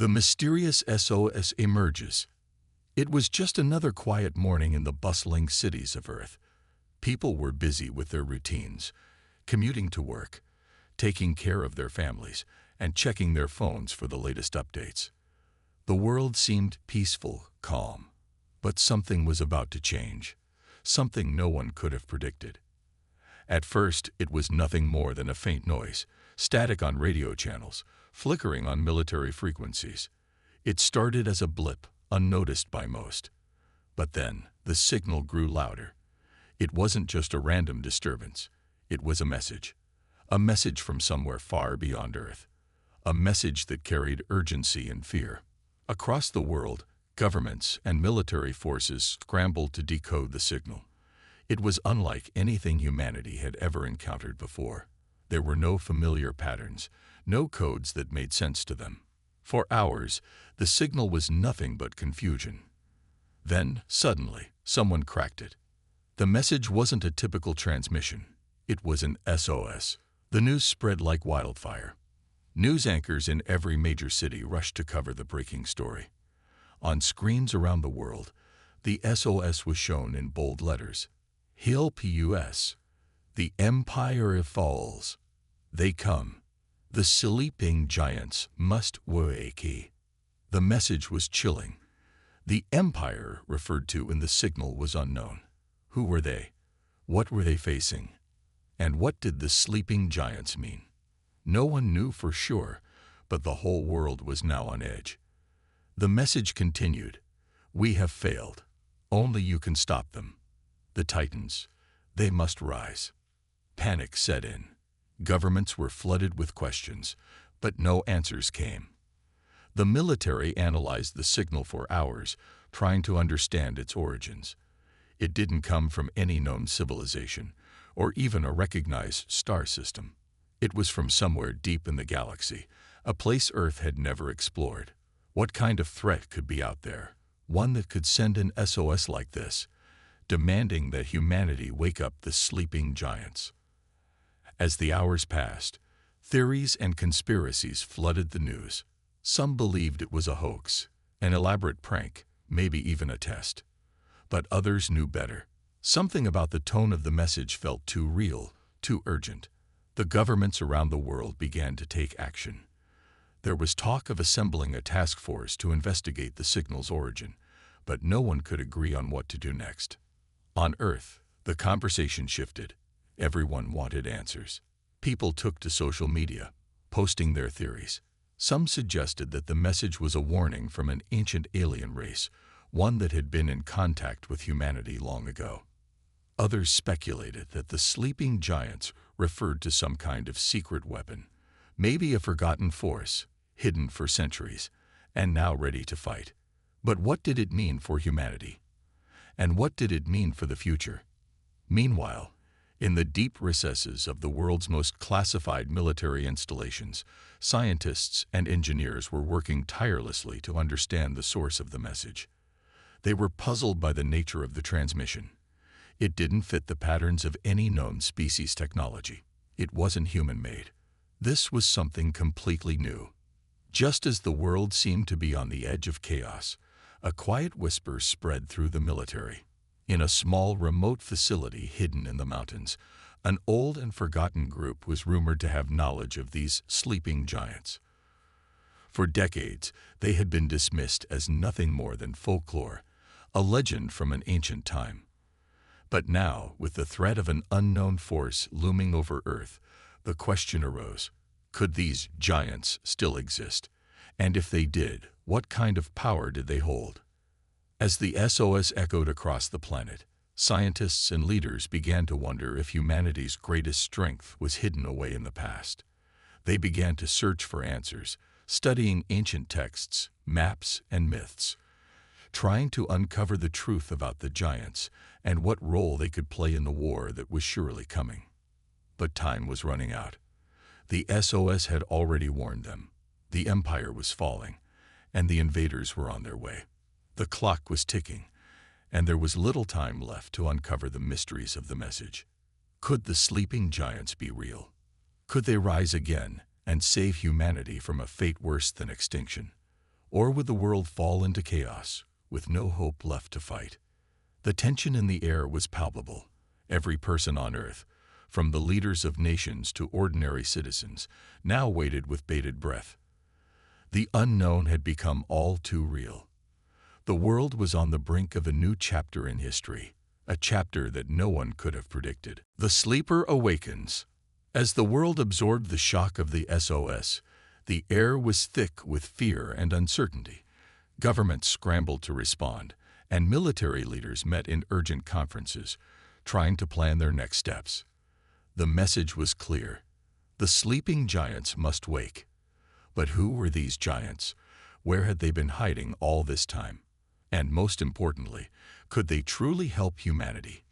The mysterious SOS emerges. It was just another quiet morning in the bustling cities of Earth. People were busy with their routines, commuting to work, taking care of their families, and checking their phones for the latest updates. The world seemed peaceful, calm, but something was about to change, something no one could have predicted. At first, it was nothing more than a faint noise, static on radio channels, flickering on military frequencies. It started as a blip, unnoticed by most. But then, the signal grew louder. It wasn't just a random disturbance. It was a message from somewhere far beyond Earth. A message that carried urgency and fear. Across the world, governments and military forces scrambled to decode the signal. It was unlike anything humanity had ever encountered before. There were no familiar patterns, no codes that made sense to them. For hours, the signal was nothing but confusion. Then, suddenly, someone cracked it. The message wasn't a typical transmission. It was an SOS. The news spread like wildfire. News anchors in every major city rushed to cover the breaking story. On screens around the world, the SOS was shown in bold letters. Hail PUS. The Empire falls. They come. The sleeping giants must awaken. The message was chilling. The Empire referred to in the signal was unknown. Who were they? What were they facing? And what did the sleeping giants mean? No one knew for sure, but the whole world was now on edge. The message continued. We have failed. Only you can stop them. The Titans. They must rise. Panic set in. Governments were flooded with questions, but no answers came. The military analyzed the signal for hours, trying to understand its origins. It didn't come from any known civilization, or even a recognized star system. It was from somewhere deep in the galaxy, a place Earth had never explored. What kind of threat could be out there? One that could send an SOS like this, demanding that humanity wake up the sleeping giants. As the hours passed, theories and conspiracies flooded the news. Some believed it was a hoax, an elaborate prank, maybe even a test. But others knew better. Something about the tone of the message felt too real, too urgent. The governments around the world began to take action. There was talk of assembling a task force to investigate the signal's origin, but no one could agree on what to do next. On Earth, the conversation shifted. Everyone wanted answers. People took to social media, posting their theories. Some suggested that the message was a warning from an ancient alien race, one that had been in contact with humanity long ago. Others speculated that the sleeping giants referred to some kind of secret weapon, maybe a forgotten force, hidden for centuries, and now ready to fight. But what did it mean for humanity? And what did it mean for the future? Meanwhile, in the deep recesses of the world's most classified military installations, scientists and engineers were working tirelessly to understand the source of the message. They were puzzled by the nature of the transmission. It didn't fit the patterns of any known species technology. It wasn't human-made. This was something completely new. Just as the world seemed to be on the edge of chaos, a quiet whisper spread through the military. In a small, remote facility hidden in the mountains, an old and forgotten group was rumored to have knowledge of these sleeping giants. For decades, they had been dismissed as nothing more than folklore, a legend from an ancient time. But now, with the threat of an unknown force looming over Earth, the question arose, could these giants still exist? And if they did, what kind of power did they hold? As the SOS echoed across the planet, scientists and leaders began to wonder if humanity's greatest strength was hidden away in the past. They began to search for answers, studying ancient texts, maps, and myths, trying to uncover the truth about the giants and what role they could play in the war that was surely coming. But time was running out. The SOS had already warned them. The Empire was falling, and the invaders were on their way. The clock was ticking, and there was little time left to uncover the mysteries of the message. Could the sleeping giants be real? Could they rise again and save humanity from a fate worse than extinction? Or would the world fall into chaos, with no hope left to fight? The tension in the air was palpable. Every person on Earth, from the leaders of nations to ordinary citizens, now waited with bated breath. The unknown had become all too real. The world was on the brink of a new chapter in history, a chapter that no one could have predicted. The sleeper awakens. As the world absorbed the shock of the SOS, the air was thick with fear and uncertainty. Governments scrambled to respond, and military leaders met in urgent conferences, trying to plan their next steps. The message was clear. The sleeping giants must wake. But who were these giants? Where had they been hiding all this time? And most importantly, could they truly help humanity?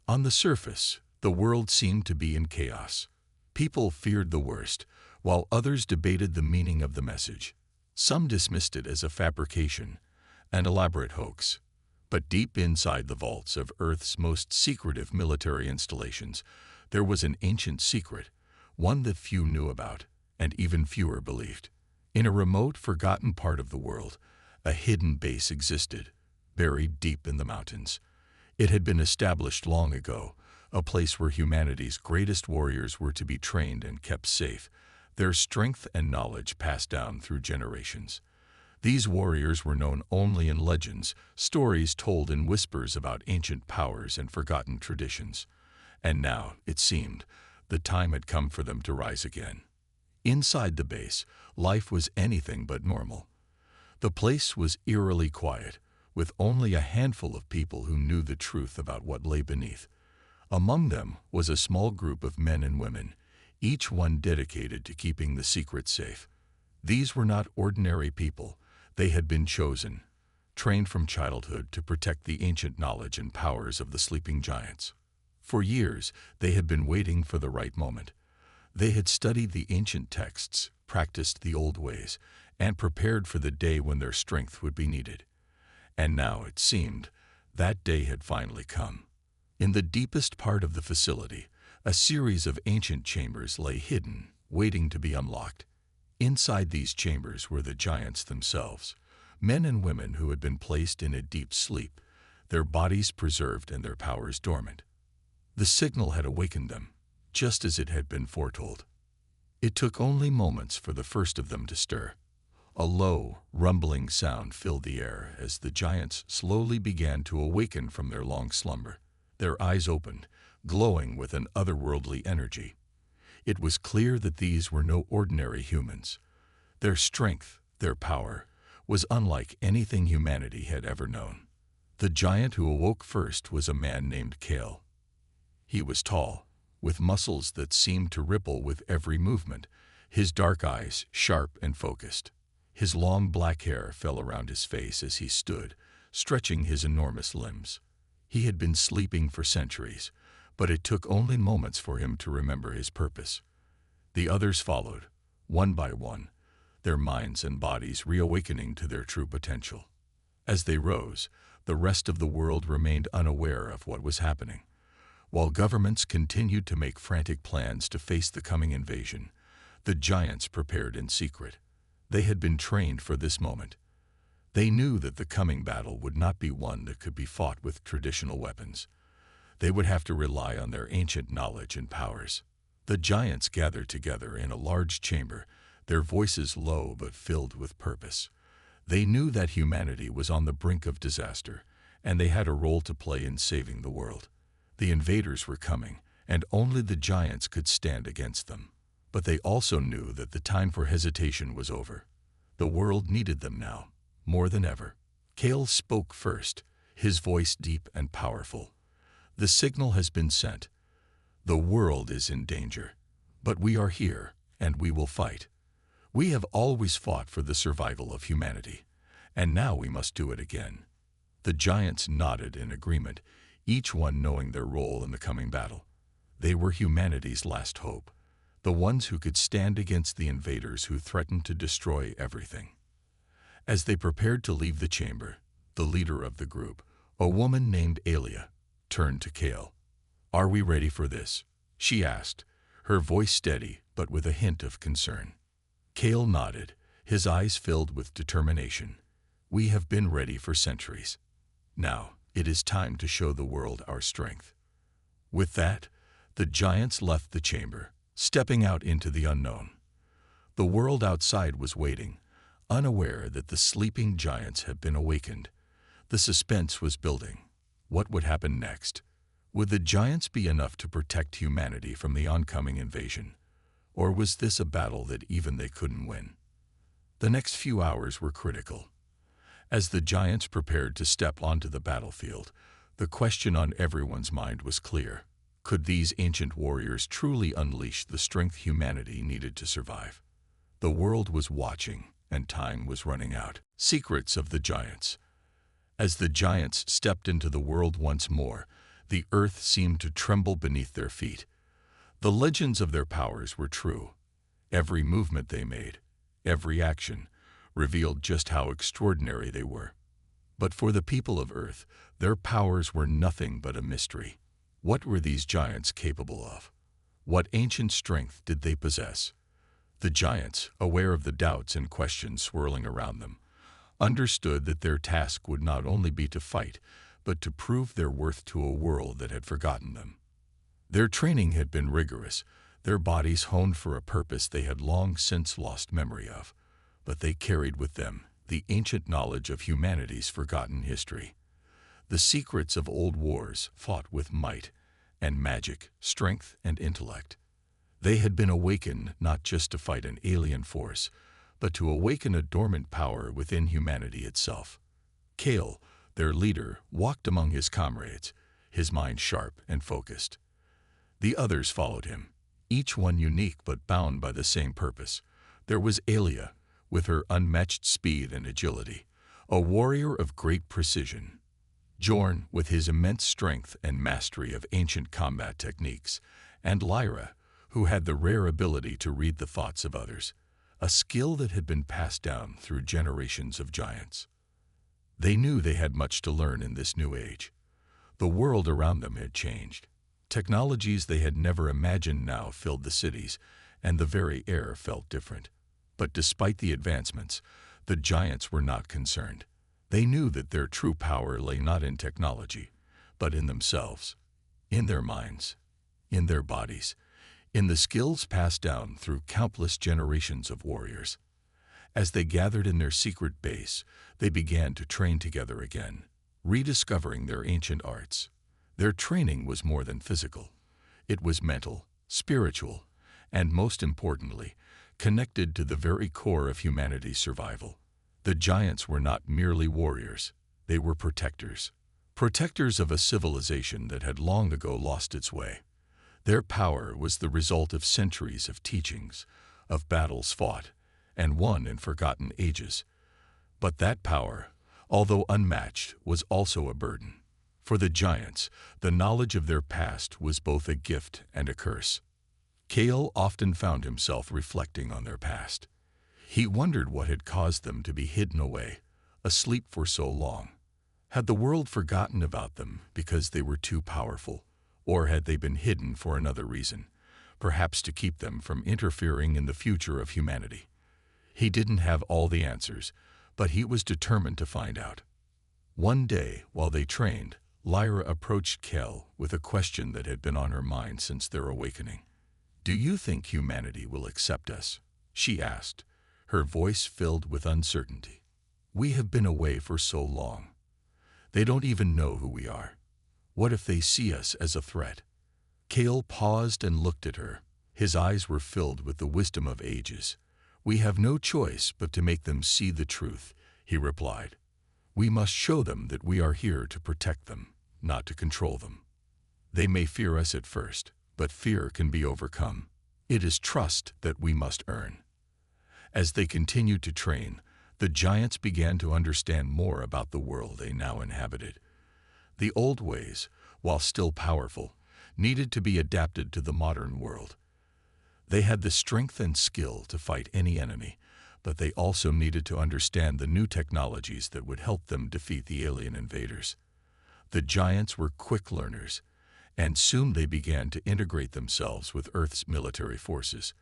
On the surface, the world seemed to be in chaos. People feared the worst, while others debated the meaning of the message. Some dismissed it as a fabrication, an elaborate hoax. But deep inside the vaults of Earth's most secretive military installations, there was an ancient secret, one that few knew about, and even fewer believed. In a remote, forgotten part of the world, a hidden base existed, buried deep in the mountains. It had been established long ago, a place where humanity's greatest warriors were to be trained and kept safe, their strength and knowledge passed down through generations. These warriors were known only in legends, stories told in whispers about ancient powers and forgotten traditions. And now, it seemed, the time had come for them to rise again. Inside the base, life was anything but normal. The place was eerily quiet, with only a handful of people who knew the truth about what lay beneath. Among them was a small group of men and women, each one dedicated to keeping the secret safe. These were not ordinary people. They had been chosen, trained from childhood to protect the ancient knowledge and powers of the sleeping giants. For years, they had been waiting for the right moment. They had studied the ancient texts, practiced the old ways, and prepared for the day when their strength would be needed. And now, it seemed, that day had finally come. In the deepest part of the facility, a series of ancient chambers lay hidden, waiting to be unlocked. Inside these chambers were the giants themselves, men and women who had been placed in a deep sleep, their bodies preserved and their powers dormant. The signal had awakened them, just as it had been foretold. It took only moments for the first of them to stir. A low, rumbling sound filled the air as the giants slowly began to awaken from their long slumber. Their eyes opened, glowing with an otherworldly energy. It was clear that these were no ordinary humans. Their strength, their power, was unlike anything humanity had ever known. The giant who awoke first was a man named Kale. He was tall, with muscles that seemed to ripple with every movement, his dark eyes sharp and focused. His long black hair fell around his face as he stood, stretching his enormous limbs. He had been sleeping for centuries, but it took only moments for him to remember his purpose. The others followed, one by one, their minds and bodies reawakening to their true potential. As they rose, the rest of the world remained unaware of what was happening. While governments continued to make frantic plans to face the coming invasion, the giants prepared in secret. They had been trained for this moment. They knew that the coming battle would not be one that could be fought with traditional weapons. They would have to rely on their ancient knowledge and powers. The giants gathered together in a large chamber, their voices low but filled with purpose. They knew that humanity was on the brink of disaster, and they had a role to play in saving the world. The invaders were coming, and only the giants could stand against them. But they also knew that the time for hesitation was over. The world needed them now, more than ever. Kale spoke first, his voice deep and powerful. The signal has been sent. The world is in danger, but we are here, and we will fight. We have always fought for the survival of humanity, and now we must do it again. The giants nodded in agreement, each one knowing their role in the coming battle. They were humanity's last hope, the ones who could stand against the invaders who threatened to destroy everything. As they prepared to leave the chamber, the leader of the group, a woman named Alia, turned to Kale. "Are we ready for this?" she asked, her voice steady but with a hint of concern. Kale nodded, his eyes filled with determination. "We have been ready for centuries. Now, it is time to show the world our strength." With that, the giants left the chamber, stepping out into the unknown. The world outside was waiting, unaware that the sleeping giants had been awakened. The suspense was building. What would happen next? Would the giants be enough to protect humanity from the oncoming invasion? Or was this a battle that even they couldn't win? The next few hours were critical. As the giants prepared to step onto the battlefield, the question on everyone's mind was clear. Could these ancient warriors truly unleash the strength humanity needed to survive? The world was watching, and time was running out. Secrets of the giants. As the giants stepped into the world once more, the earth seemed to tremble beneath their feet. The legends of their powers were true. Every movement they made, every action, revealed just how extraordinary they were. But for the people of Earth, their powers were nothing but a mystery. What were these giants capable of? What ancient strength did they possess? The giants, aware of the doubts and questions swirling around them, understood that their task would not only be to fight, but to prove their worth to a world that had forgotten them. Their training had been rigorous, their bodies honed for a purpose they had long since lost memory of, but they carried with them the ancient knowledge of humanity's forgotten history. The secrets of old wars fought with might and magic, strength and intellect. They had been awakened not just to fight an alien force, but to awaken a dormant power within humanity itself. Kale, their leader, walked among his comrades, his mind sharp and focused. The others followed him, each one unique but bound by the same purpose. There was Alia, with her unmatched speed and agility, a warrior of great precision. Jorn, with his immense strength and mastery of ancient combat techniques, and Lyra, who had the rare ability to read the thoughts of others, a skill that had been passed down through generations of giants. They knew they had much to learn in this new age. The world around them had changed. Technologies they had never imagined now filled the cities, and the very air felt different. But despite the advancements, the giants were not concerned. They knew that their true power lay not in technology, but in themselves, in their minds, in their bodies, in the skills passed down through countless generations of warriors. As they gathered in their secret base, they began to train together again, rediscovering their ancient arts. Their training was more than physical. It was mental, spiritual, and most importantly, connected to the very core of humanity's survival. The giants were not merely warriors, they were protectors. Protectors of a civilization that had long ago lost its way. Their power was the result of centuries of teachings, of battles fought, and won in forgotten ages. But that power, although unmatched, was also a burden. For the giants, the knowledge of their past was both a gift and a curse. Kale often found himself reflecting on their past. He wondered what had caused them to be hidden away, asleep for so long. Had the world forgotten about them because they were too powerful, or had they been hidden for another reason, perhaps to keep them from interfering in the future of humanity? He didn't have all the answers, but he was determined to find out. One day, while they trained, Lyra approached Kel with a question that had been on her mind since their awakening. "Do you think humanity will accept us?" she asked, her voice filled with uncertainty. "We have been away for so long. They don't even know who we are. What if they see us as a threat?" Kale paused and looked at her. His eyes were filled with the wisdom of ages. "We have no choice but to make them see the truth," he replied. "We must show them that we are here to protect them, not to control them. They may fear us at first, but fear can be overcome. It is trust that we must earn." As they continued to train, the giants began to understand more about the world they now inhabited. The old ways, while still powerful, needed to be adapted to the modern world. They had the strength and skill to fight any enemy, but they also needed to understand the new technologies that would help them defeat the alien invaders. The giants were quick learners, and soon they began to integrate themselves with Earth's military forces.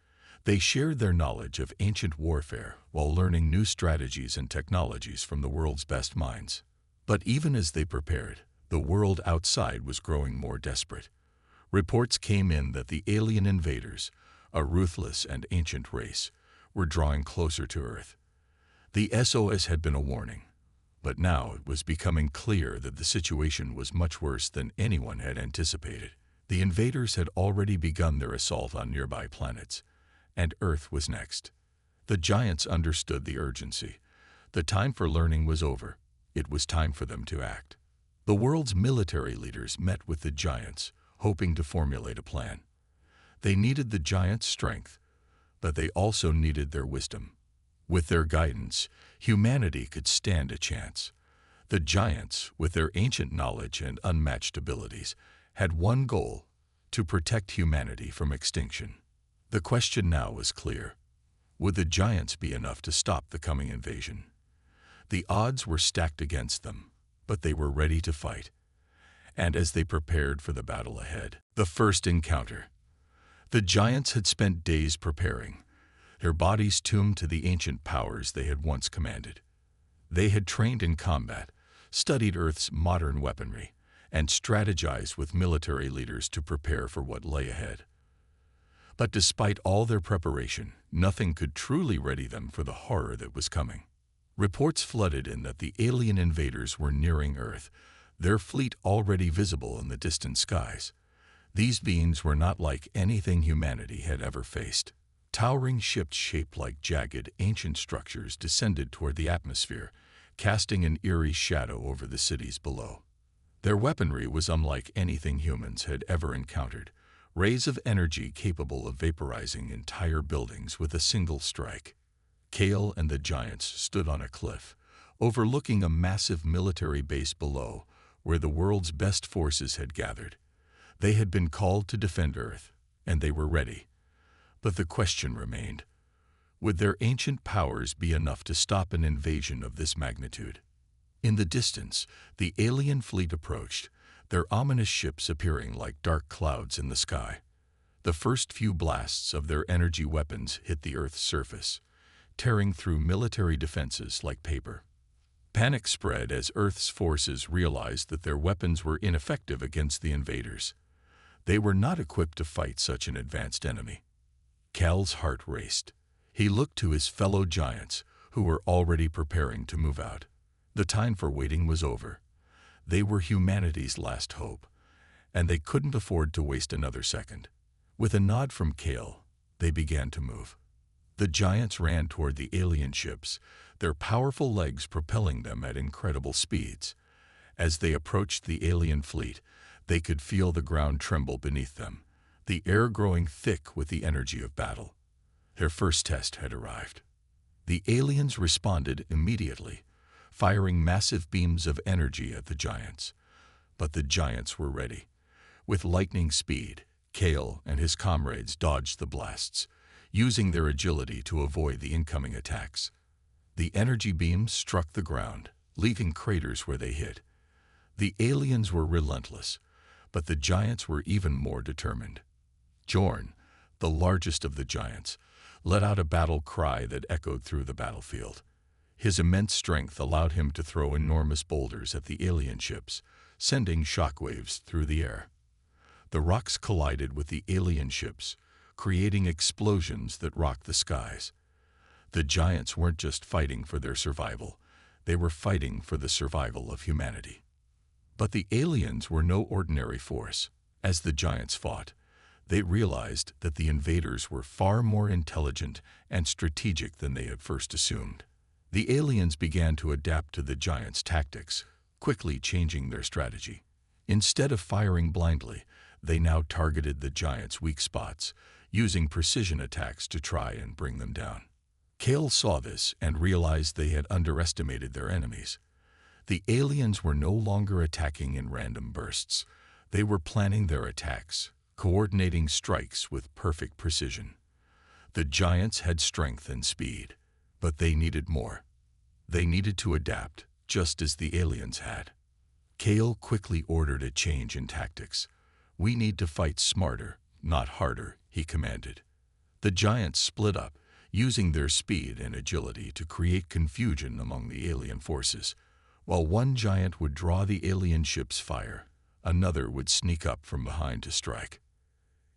They shared their knowledge of ancient warfare while learning new strategies and technologies from the world's best minds. But even as they prepared, the world outside was growing more desperate. Reports came in that the alien invaders, a ruthless and ancient race, were drawing closer to Earth. The SOS had been a warning, but now it was becoming clear that the situation was much worse than anyone had anticipated. The invaders had already begun their assault on nearby planets, and Earth was next. The giants understood the urgency. The time for learning was over. It was time for them to act. The world's military leaders met with the giants, hoping to formulate a plan. They needed the giants' strength, but they also needed their wisdom. With their guidance, humanity could stand a chance. The giants, with their ancient knowledge and unmatched abilities, had one goal: to protect humanity from extinction. The question now was clear. Would the giants be enough to stop the coming invasion? The odds were stacked against them, but they were ready to fight. And as they prepared for the battle ahead, the first encounter. The giants had spent days preparing, their bodies tuned to the ancient powers they had once commanded. They had trained in combat, studied Earth's modern weaponry, and strategized with military leaders to prepare for what lay ahead. But despite all their preparation, nothing could truly ready them for the horror that was coming. Reports flooded in that the alien invaders were nearing Earth, their fleet already visible in the distant skies. These beings were not like anything humanity had ever faced. Towering ships shaped like jagged, ancient structures descended toward the atmosphere, casting an eerie shadow over the cities below. Their weaponry was unlike anything humans had ever encountered, rays of energy capable of vaporizing entire buildings with a single strike. Kale and the giants stood on a cliff, overlooking a massive military base below, where the world's best forces had gathered. They had been called to defend Earth, and they were ready. But the question remained: would their ancient powers be enough to stop an invasion of this magnitude? In the distance, the alien fleet approached, their ominous ships appearing like dark clouds in the sky. The first few blasts of their energy weapons hit the Earth's surface, tearing through military defenses like paper. Panic spread as Earth's forces realized that their weapons were ineffective against the invaders. They were not equipped to fight such an advanced enemy. Cal's heart raced. He looked to his fellow giants, who were already preparing to move out. The time for waiting was over. They were humanity's last hope, and they couldn't afford to waste another second. With a nod from Kale, they began to move. The giants ran toward the alien ships, their powerful legs propelling them at incredible speeds. As they approached the alien fleet, they could feel the ground tremble beneath them, the air growing thick with the energy of battle. Their first test had arrived. The aliens responded immediately, firing massive beams of energy at the giants. But the giants were ready. With lightning speed, Kale and his comrades dodged the blasts, using their agility to avoid the incoming attacks. The energy beams struck the ground, leaving craters where they hit. The aliens were relentless, but the giants were even more determined. Jorn, the largest of the giants, let out a battle cry that echoed through the battlefield. His immense strength allowed him to throw enormous boulders at the alien ships, sending shockwaves through the air. The rocks collided with the alien ships, creating explosions that rocked the skies. The giants weren't just fighting for their survival, they were fighting for the survival of humanity. But the aliens were no ordinary force. As the giants fought, they realized that the invaders were far more intelligent and strategic than they had first assumed. The aliens began to adapt to the giants' tactics, quickly changing their strategy. Instead of firing blindly, they now targeted the giants' weak spots, using precision attacks to try and bring them down. Kale saw this and realized they had underestimated their enemies. The aliens were no longer attacking in random bursts. They were planning their attacks, coordinating strikes with perfect precision. The giants had strength and speed, but they needed more. They needed to adapt, just as the aliens had. Kale quickly ordered a change in tactics. "We need to fight smarter, not harder," he commanded. The giants split up, using their speed and agility to create confusion among the alien forces. While one giant would draw the alien ship's fire, another would sneak up from behind to strike.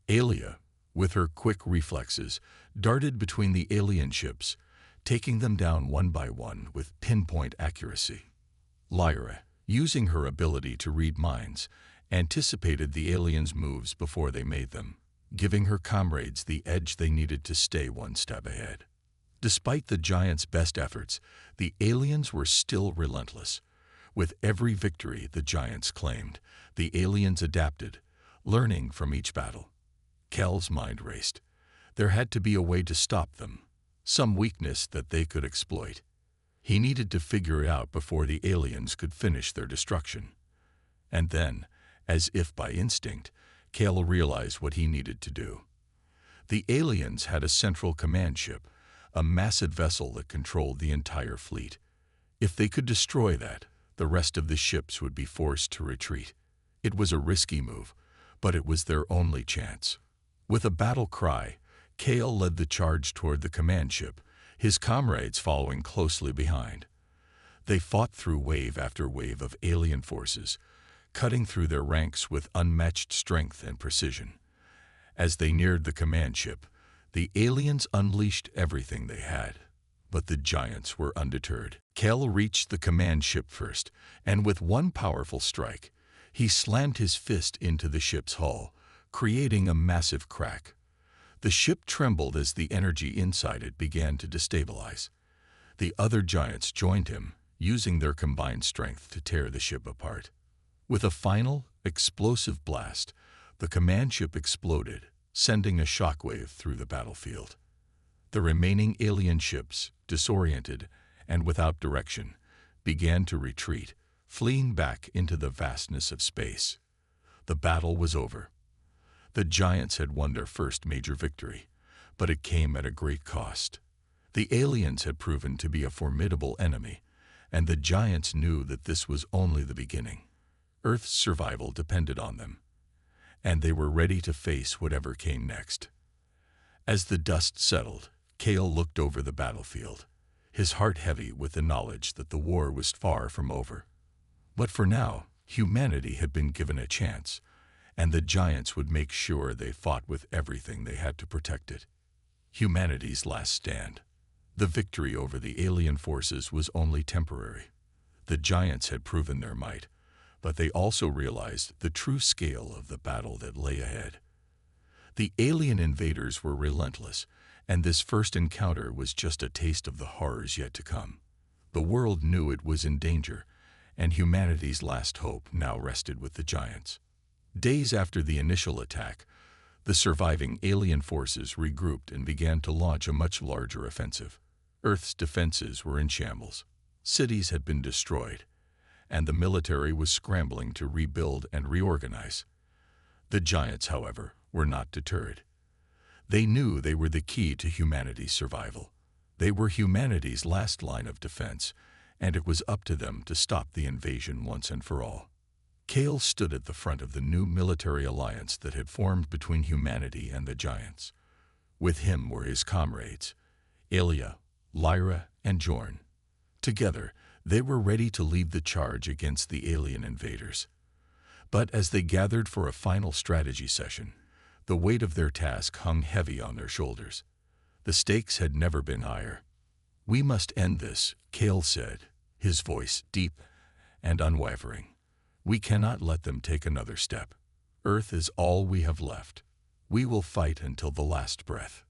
Alia, with her quick reflexes, darted between the alien ships, taking them down one by one with pinpoint accuracy. Lyra, using her ability to read minds, anticipated the aliens' moves before they made them, giving her comrades the edge they needed to stay one step ahead. Despite the giants' best efforts, the aliens were still relentless. With every victory the giants claimed, the aliens adapted, learning from each battle. Kel's mind raced. There had to be a way to stop them, some weakness that they could exploit. He needed to figure it out before the aliens could finish their destruction. And then, as if by instinct, Kel realized what he needed to do. The aliens had a central command ship, a massive vessel that controlled the entire fleet. If they could destroy that, the rest of the ships would be forced to retreat. It was a risky move, but it was their only chance. With a battle cry, Kale led the charge toward the command ship, his comrades following closely behind. They fought through wave after wave of alien forces, cutting through their ranks with unmatched strength and precision. As they neared the command ship, the aliens unleashed everything they had. But the giants were undeterred. Kel reached the command ship first, and with one powerful strike, he slammed his fist into the ship's hull, creating a massive crack. The ship trembled as the energy inside it began to destabilize. The other giants joined him, using their combined strength to tear the ship apart. With a final, explosive blast, the command ship exploded, sending a shockwave through the battlefield. The remaining alien ships, disoriented and without direction, began to retreat, fleeing back into the vastness of space. The battle was over. The giants had won their first major victory, but it came at a great cost. The aliens had proven to be a formidable enemy, and the giants knew that this was only the beginning. Earth's survival depended on them, and they were ready to face whatever came next. As the dust settled, Kale looked over the battlefield, his heart heavy with the knowledge that the war was far from over. But for now, humanity had been given a chance, and the giants would make sure they fought with everything they had to protect it. Humanity's last stand. The victory over the alien forces was only temporary. The giants had proven their might, but they also realized the true scale of the battle that lay ahead. The alien invaders were relentless, and this first encounter was just a taste of the horrors yet to come. The world knew it was in danger, and humanity's last hope now rested with the giants. Days after the initial attack, the surviving alien forces regrouped and began to launch a much larger offensive. Earth's defenses were in shambles. Cities had been destroyed, and the military was scrambling to rebuild and reorganize. The giants, however, were not deterred. They knew they were the key to humanity's survival. They were humanity's last line of defense, and it was up to them to stop the invasion once and for all. Kale stood at the front of the new military alliance that had formed between humanity and the giants. With him were his comrades, Ilya, Lyra, and Jorn. Together, they were ready to lead the charge against the alien invaders. But as they gathered for a final strategy session, the weight of their task hung heavy on their shoulders. The stakes had never been higher. "We must end this," Kale said, his voice deep and unwavering. "We cannot let them take another step. Earth is all we have left. We will fight until the last breath."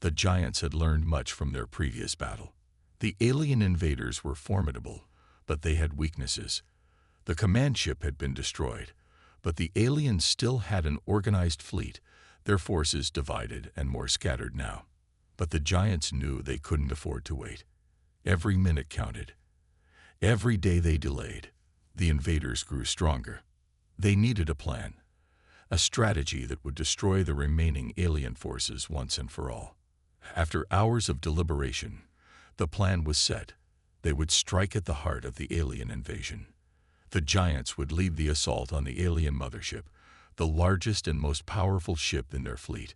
The giants had learned much from their previous battle. The alien invaders were formidable, but they had weaknesses. The command ship had been destroyed, but the aliens still had an organized fleet, their forces divided and more scattered now. But the giants knew they couldn't afford to wait. Every minute counted. Every day they delayed, the invaders grew stronger. They needed a plan, a strategy that would destroy the remaining alien forces once and for all. After hours of deliberation, the plan was set. They would strike at the heart of the alien invasion. The giants would lead the assault on the alien mothership, the largest and most powerful ship in their fleet.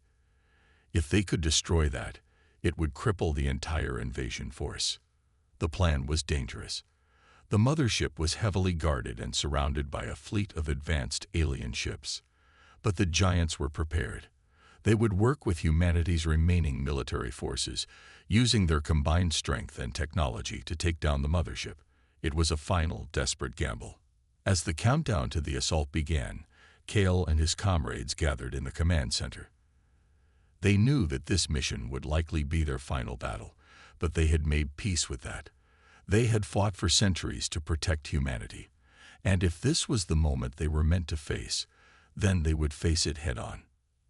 If they could destroy that, it would cripple the entire invasion force. The plan was dangerous. The mothership was heavily guarded and surrounded by a fleet of advanced alien ships. But the giants were prepared. They would work with humanity's remaining military forces, using their combined strength and technology to take down the mothership. It was a final, desperate gamble. As the countdown to the assault began, Kale and his comrades gathered in the command center. They knew that this mission would likely be their final battle, but they had made peace with that. They had fought for centuries to protect humanity, and if this was the moment they were meant to face, then they would face it head-on.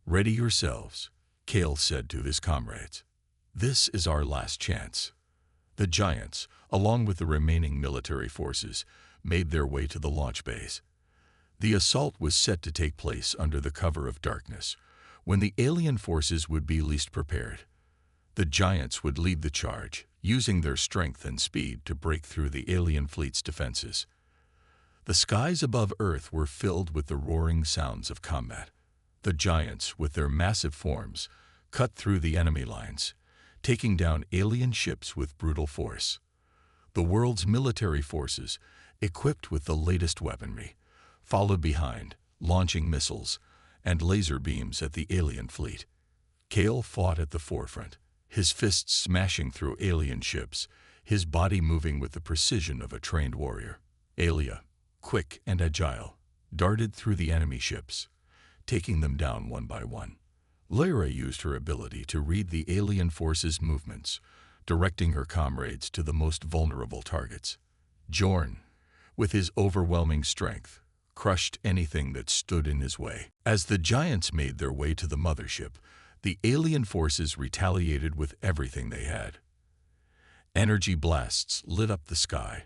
"Ready yourselves," Kale said to his comrades. "This is our last chance." The giants, along with the remaining military forces, made their way to the launch bays. The assault was set to take place under the cover of darkness, when the alien forces would be least prepared. The giants would lead the charge, using their strength and speed to break through the alien fleet's defenses. The skies above Earth were filled with the roaring sounds of combat. The giants, with their massive forms, cut through the enemy lines, taking down alien ships with brutal force. The world's military forces, equipped with the latest weaponry, followed behind, launching missiles and laser beams at the alien fleet. Kale fought at the forefront, his fists smashing through alien ships, his body moving with the precision of a trained warrior. Alia, quick and agile, darted through the enemy ships, taking them down one by one. Lyra used her ability to read the alien force's movements, directing her comrades to the most vulnerable targets. Jorn, with his overwhelming strength, crushed anything that stood in his way. As the giants made their way to the mothership, the alien forces retaliated with everything they had. Energy blasts lit up the sky,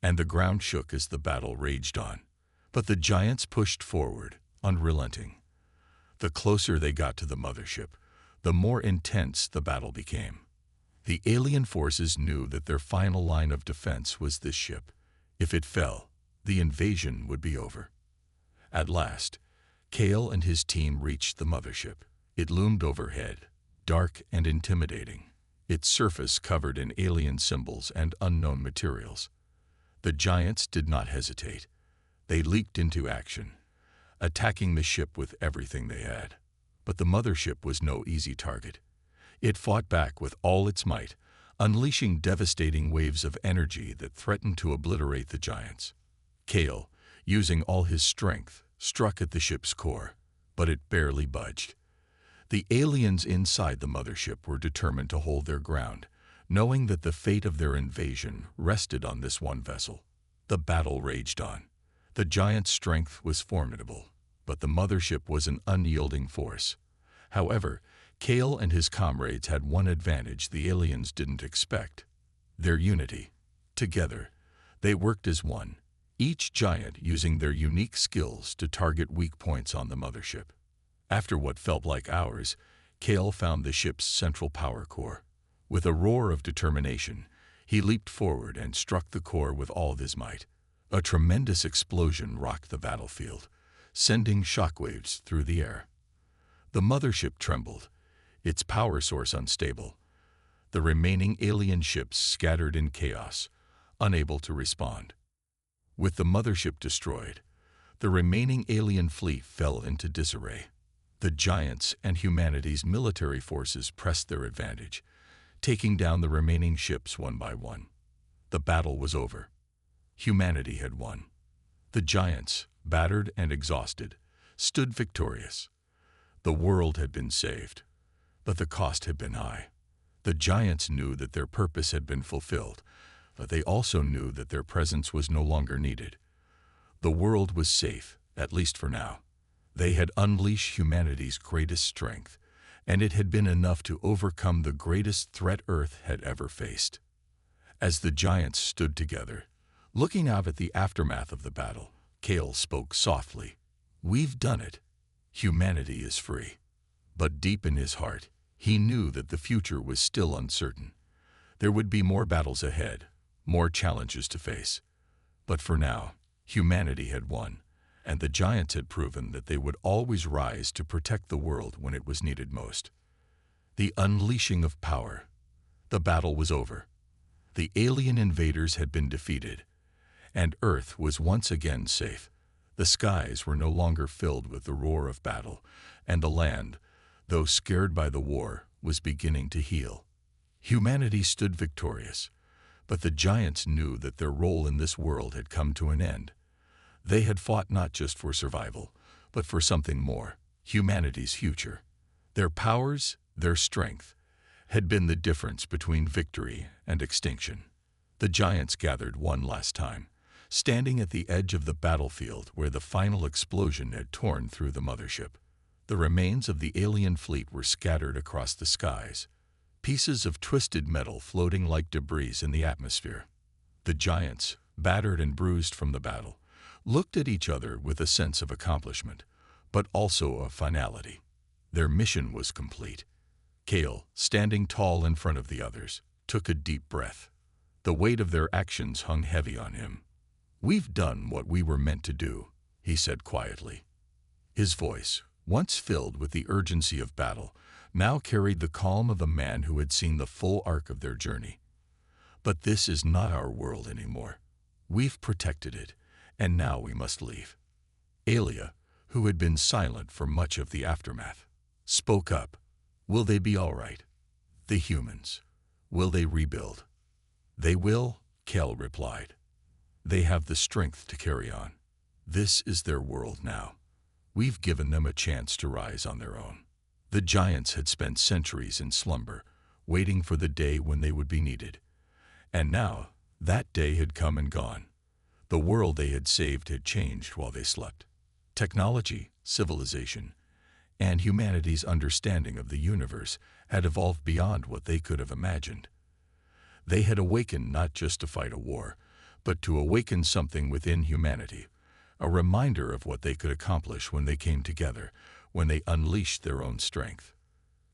and the ground shook as the battle raged on. But the giants pushed forward, unrelenting. The closer they got to the mothership, the more intense the battle became. The alien forces knew that their final line of defense was this ship. If it fell, the invasion would be over. At last, Kale and his team reached the mothership. It loomed overhead, dark and intimidating, its surface covered in alien symbols and unknown materials. The giants did not hesitate. They leaped into action, attacking the ship with everything they had. But the mothership was no easy target. It fought back with all its might, unleashing devastating waves of energy that threatened to obliterate the giants. Kale, using all his strength, struck at the ship's core, but it barely budged. The aliens inside the mothership were determined to hold their ground, knowing that the fate of their invasion rested on this one vessel. The battle raged on. The giant's strength was formidable, but the mothership was an unyielding force. However, Kale and his comrades had one advantage the aliens didn't expect: their unity. Together, they worked as one, each giant using their unique skills to target weak points on the mothership. After what felt like hours, Kale found the ship's central power core. With a roar of determination, he leaped forward and struck the core with all of his might. A tremendous explosion rocked the battlefield, sending shockwaves through the air. The mothership trembled, its power source unstable. The remaining alien ships scattered in chaos, unable to respond. With the mothership destroyed, the remaining alien fleet fell into disarray. The giants and humanity's military forces pressed their advantage, taking down the remaining ships one by one. The battle was over. Humanity had won. The giants, battered and exhausted, stood victorious. The world had been saved, but the cost had been high. The giants knew that their purpose had been fulfilled, but they also knew that their presence was no longer needed. The world was safe, at least for now. They had unleashed humanity's greatest strength, and it had been enough to overcome the greatest threat Earth had ever faced. As the giants stood together, looking out at the aftermath of the battle, Kale spoke softly. "We've done it. Humanity is free." But deep in his heart, he knew that the future was still uncertain. There would be more battles ahead, more challenges to face. But for now, humanity had won, and the giants had proven that they would always rise to protect the world when it was needed most. The unleashing of power. The battle was over. The alien invaders had been defeated, and Earth was once again safe. The skies were no longer filled with the roar of battle, and the land, though scared by the war, was beginning to heal. Humanity stood victorious, but the giants knew that their role in this world had come to an end. They had fought not just for survival, but for something more, humanity's future. Their powers, their strength, had been the difference between victory and extinction. The giants gathered one last time, standing at the edge of the battlefield where the final explosion had torn through the mothership. The remains of the alien fleet were scattered across the skies, pieces of twisted metal floating like debris in the atmosphere. The giants, battered and bruised from the battle, looked at each other with a sense of accomplishment, but also of finality. Their mission was complete. Kale, standing tall in front of the others, took a deep breath. The weight of their actions hung heavy on him. "We've done what we were meant to do," he said quietly. His voice, once filled with the urgency of battle, now carried the calm of a man who had seen the full arc of their journey. "But this is not our world anymore. We've protected it, and now we must leave." Alia, who had been silent for much of the aftermath, spoke up. "Will they be all right? The humans. Will they rebuild?" "They will," Kel replied. "They have the strength to carry on. This is their world now. We've given them a chance to rise on their own." The giants had spent centuries in slumber, waiting for the day when they would be needed. And now, that day had come and gone. The world they had saved had changed while they slept. Technology, civilization, and humanity's understanding of the universe had evolved beyond what they could have imagined. They had awakened not just to fight a war, but to awaken something within humanity, a reminder of what they could accomplish when they came together, when they unleashed their own strength.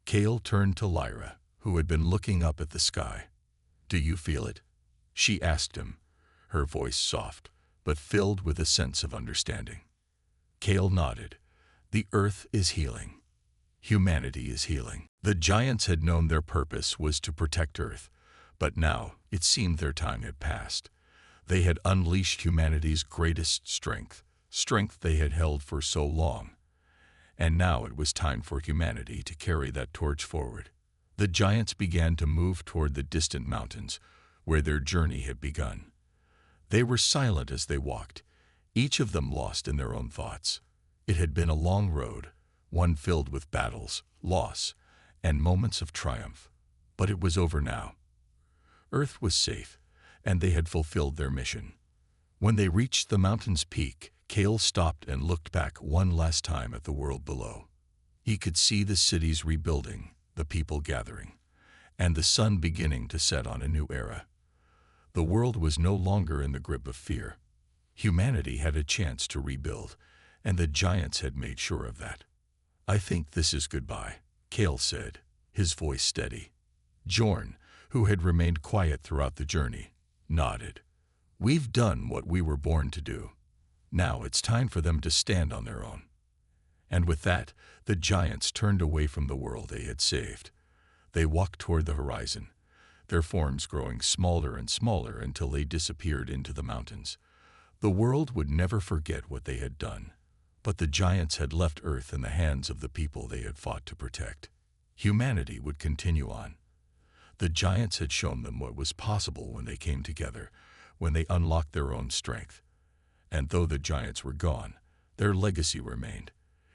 Kale turned to Lyra, who had been looking up at the sky. "Do you feel it?" she asked him, her voice soft, but filled with a sense of understanding. Kale nodded. "The earth is healing. Humanity is healing." The giants had known their purpose was to protect Earth, but now it seemed their time had passed. They had unleashed humanity's greatest strength, strength they had held for so long. And now it was time for humanity to carry that torch forward. The giants began to move toward the distant mountains, where their journey had begun. They were silent as they walked, each of them lost in their own thoughts. It had been a long road, one filled with battles, loss, and moments of triumph. But it was over now. Earth was safe, and they had fulfilled their mission. When they reached the mountain's peak, Kale stopped and looked back one last time at the world below. He could see the cities rebuilding, the people gathering, and the sun beginning to set on a new era. The world was no longer in the grip of fear. Humanity had a chance to rebuild, and the giants had made sure of that. "I think this is goodbye," Kale said, his voice steady. Jorn, who had remained quiet throughout the journey, nodded. "We've done what we were born to do. Now it's time for them to stand on their own." And with that, the giants turned away from the world they had saved. They walked toward the horizon, their forms growing smaller and smaller until they disappeared into the mountains. The world would never forget what they had done, but the giants had left Earth in the hands of the people they had fought to protect. Humanity would continue on. The giants had shown them what was possible when they came together, when they unlocked their own strength. And though the giants were gone, their legacy remained.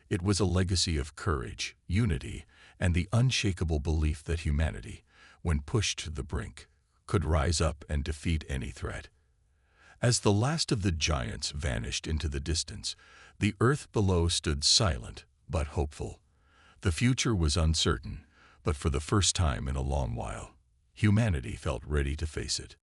It was a legacy of courage, unity, and the unshakable belief that humanity, when pushed to the brink, could rise up and defeat any threat. As the last of the giants vanished into the distance, the earth below stood silent but hopeful. The future was uncertain, but for the first time in a long while, humanity felt ready to face it.